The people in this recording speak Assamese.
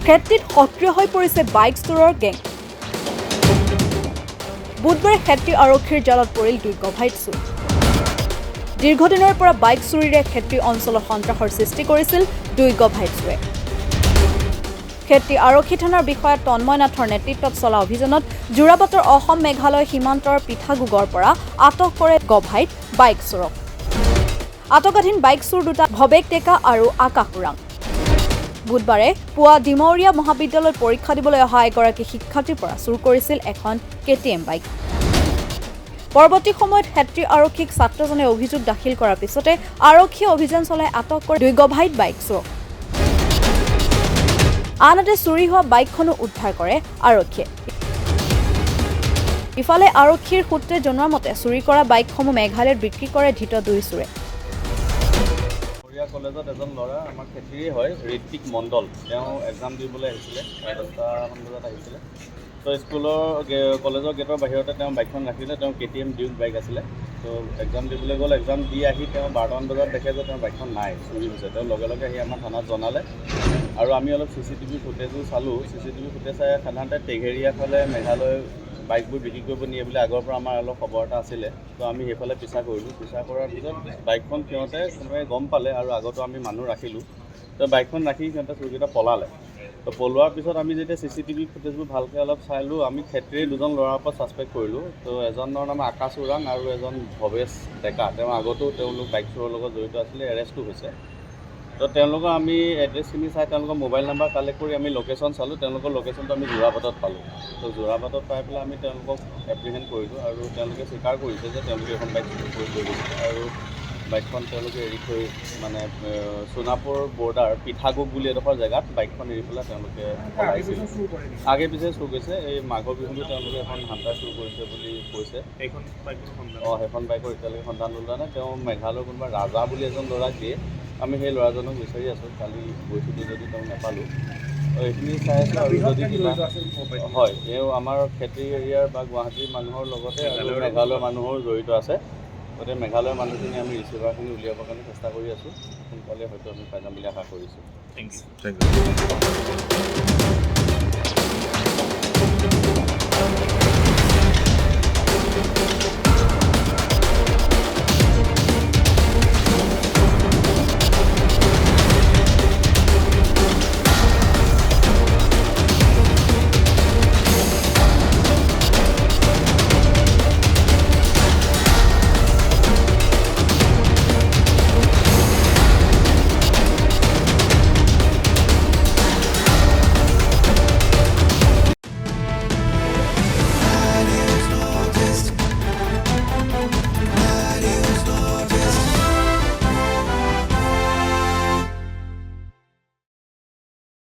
খেতিত সক্ৰিয় হৈ পৰিছে বাইক চোৰৰ গেং। বুধবাৰে খেতি আৰক্ষীৰ জালত পৰিল 2 গভাইট চোৰ। দীৰ্ঘদিনৰ পৰা বাইক চুৰিৰে খেতি অঞ্চলত সন্ত্ৰাসৰ সৃষ্টি কৰিছিল 2 গভাইট চোৰে। খেতি আৰক্ষী থানাৰ বিষয়া তন্ময় নাথৰ নেতৃত্বত চলা অভিযানত যোৰাবাটৰ অসম মেঘালয় সীমান্তৰ পিঠাগুগৰ পৰা আটক কৰে গভাইট বাইক চোৰক। আটকাধীন বাইক চোৰ দুটা ভৱেক ডেকা আৰু আকাশ ওৰাং। বুধবাৰে পুৱা ডিমৌৰীয়া মহাবিদ্যালয়ত পৰীক্ষা দিবলৈ অহা এগৰাকী শিক্ষাৰ্থীৰ পৰা চুৰ কৰিছিল এখন KTM বাইক। পৰৱৰ্তী সময়ত খেতি আৰক্ষীক ছাত্ৰজনে অভিযোগ দাখিল কৰাৰ পিছতে আৰক্ষীয়ে অভিযান চলাই আটক কৰে 2 গভাইট বাইক চোৰক। আনহাতে চুৰি হোৱা বাইকখনো উদ্ধাৰ কৰে আৰক্ষীয়ে। ইফালে আৰক্ষীৰ সূত্ৰে জনোৱা মতে চুৰি কৰা বাইকসমূহ মেঘালয়ত বিক্ৰী কৰে ধৃত 2 চোৰে। কলেজত এজন ল'ৰা আমাৰ খেতিৰে হয় ঋত্বিক মণ্ডল, তেওঁ এক্সাম দিবলৈ আহিছিলে 10টামান বজাত আহিছিলে। তো স্কুলৰ কলেজৰ গেটৰ বাহিৰতে তেওঁ বাইকখন ৰাখিলে, তেওঁ KTM ডিউক বাইক আছিলে। তো এক্সাম দিবলৈ গ'ল, এক্সাম দি আহি তেওঁ 12টামান বজাত দেখে যে তেওঁৰ বাইকখন নাই, চুৰি হৈছে। তেওঁ লগে লগে আহি আমাৰ থানাত জনালে আৰু আমি অলপ CCTV ফুটেজো চালোঁ। CCTV ফুটেজ চাই সাধাৰণতে টেঘেৰীয়া ফালে মেঘালয় বাইকবোৰ বিক্ৰী কৰিব নিয়ে বুলি আগৰ পৰা আমাৰ অলপ খবৰ এটা আছিলে। তো আমি সেইফালে পিছা কৰিলোঁ। পিছা কৰাৰ পিছত বাইকখন সিহঁতে কোনোবাই গম পালে আৰু আগতো আমি মানুহ ৰাখিলোঁ। তো বাইকখন ৰাখি সিহঁতে চুৰকেইটা পলালে। তো পলোৱাৰ পিছত আমি যেতিয়া CCTV ফুটেজবোৰ ভালকৈ অলপ চালোঁ, আমি খেতিৰে 2জন ল'ৰাৰ ওপৰত ছাছপেক্ট কৰিলোঁ। তো এজনৰ নাম আকাশ ওৰাং আৰু এজন ভৱেশ ডেকা, তেওঁ আগতো তেওঁলোক বাইক চোৰৰ লগত জড়িত আছিলে, এৰেষ্টো হৈছে। তো তেওঁলোকৰ আমি এড্ৰেছখিনি চাই তেওঁলোকৰ মোবাইল নাম্বাৰ কালেক্ট কৰি আমি লোকেশ্যন চালোঁ। তেওঁলোকৰ লোকেশ্যনটো আমি যোৰাবাটত পালোঁ। তো যোৰাবাটত পাই পেলাই আমি তেওঁলোকক এপ্ৰিহেণ্ড কৰিলোঁ আৰু তেওঁলোকে স্বীকাৰ কৰিছে যে তেওঁলোকে এখন বাইক চুৰি কৰি লৈ গৈছে আৰু বাইকখন তেওঁলোকে এৰি থৈ মানে সোণাপুৰ বৰ্ডাৰ পিঠাগুগ বুলি এডোখৰ জেগাত বাইকখন এৰি পেলাই তেওঁলোকে পলাইছিল। আগে পিছে চুৰ কৰিছে, এই মাঘৰ বিহুতো তেওঁলোকে এখন হান্তাৰ চুৰ কৰিছে বুলি কৈছে। সেইখন বাইকৰ এতিয়ালৈকে সন্ধান ওলোৱা নাই। তেওঁ মেঘালয়ৰ কোনোবা ৰাজা বুলি এজন ল'ৰাক দিয়ে, আমি সেই ল'ৰাজনক বিচাৰি আছোঁ। কালি গৈছিলোঁ যদি তেওঁ নাপালোঁ। এইখিনি চাই আছোঁ আৰু যদি কিবা হয়, তেওঁ আমাৰ খেতি এৰিয়াৰ বা গুৱাহাটীৰ মানুহৰ লগতে আৰু মেঘালয়ৰ মানুহৰো জড়িত আছে। গতিকে মেঘালয়ৰ মানুহখিনি আমি ৰিচিভাৰখিনি উলিয়াবৰ কাৰণে চেষ্টা কৰি আছোঁ। সোনকালে হয়তো আমি পাই যাম বুলি আশা কৰিছোঁ। Thank U.